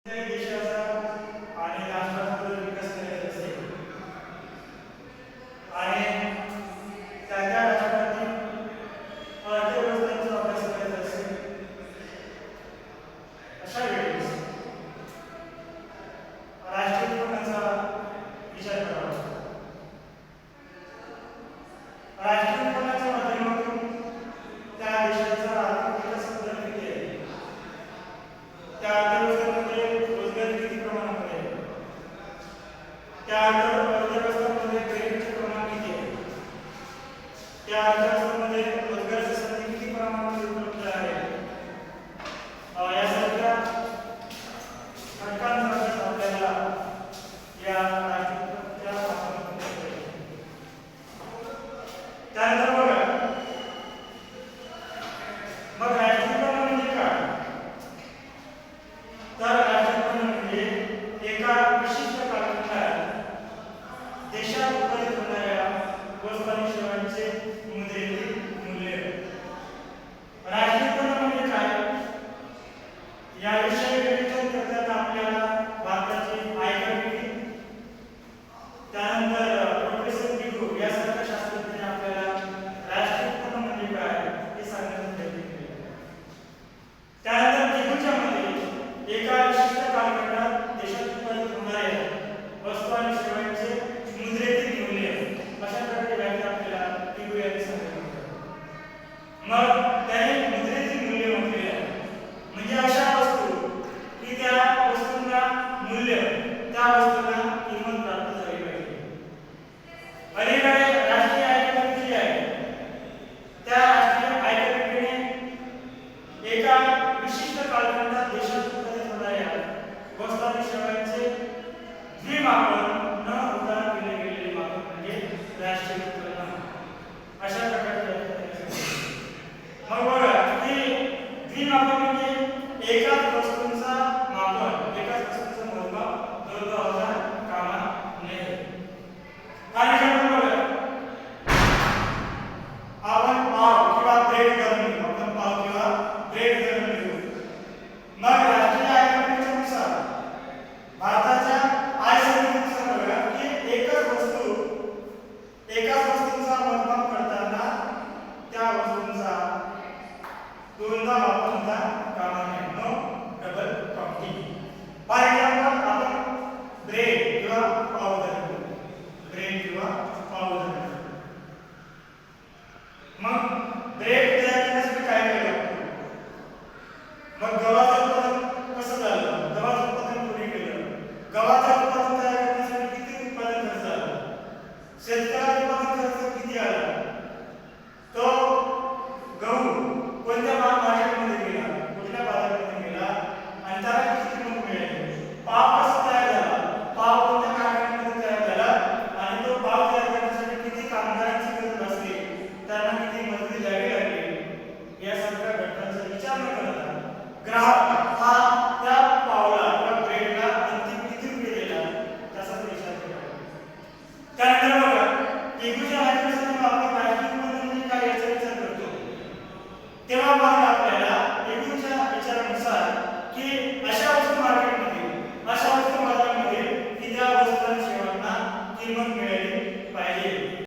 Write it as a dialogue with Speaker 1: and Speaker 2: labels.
Speaker 1: देशाचा आणि राष्ट्राचा जर विकास करायचा असेल आणि त्या राष्ट्रातील अर्थव्यवस्थेचा अभ्यास करायचा असेल अशा वेळेस राष्ट्रीय उत्पन्नाचा विचार करावा लागतो. राष्ट्रीय उत्पन्नाच्या माध्यमातून त्या देशाचा आर्थिक विकास दर किती आहे, त्या अर्थव्यवस्थेमध्ये रोजगार किती प्रमाणामध्ये आहे, त्या अर्थव्यवस्थेमध्ये गरिबीचे प्रमाण किती आहे, त्या अर्थव्यवस्थेमध्ये रोजगाराच्या संधी किती प्रमाणामध्ये उपलब्ध आहे, यासारख्या घटकांचा अभ्यास आपल्याला या राष्ट्रीय माध्यमातून करता येईल. त्यानंतर मग राष्ट्रीय उत्पन्न म्हणजे काय? तर राष्ट्रीय उत्पन्न म्हणजे एका विशिष्ट कालावधीत देशात उत्पादित होणाऱ्या वस्तू आणि सेवांचे मुद्रेतील मूल्य. राष्ट्रीय उत्पन्न म्हणजे काय याविषयी विवेचन करताना आपल्याला भारताची आयकर विधी, त्यानंतर प्रोफेसर बिगू यासारख्या शास्त्रज्ञांनी आपल्याला राष्ट्रीय उत्पन्न म्हणजे काय हे सांगण्याचा प्रयत्न केला. त्यानंतर बिगूच्या मध्ये एका विशिष्ट कालखंडात देशात उत्पादित होणाऱ्या वस्तू आणि सेवांचे मुद्रेतील मूल्य अशा प्रकारे व्याख्या आपल्याला बिगू यांनी सांगितली. मग त्याने मुद्रेतील मूल्य म्हटले आहे म्हणजे अशा वस्तू की त्या वस्तूंना मूल्य, त्या वस्तूला किंमत प्राप्त झाली पाहिजे. अलीकडे राष्ट्रीय आयकर विधी आहे, त्या राष्ट्रीय आयकर विधीने एका विशिष्ट कालखंडात देशात उत्पादित होणाऱ्या वस्तू आणि सेवांचे द्विमापन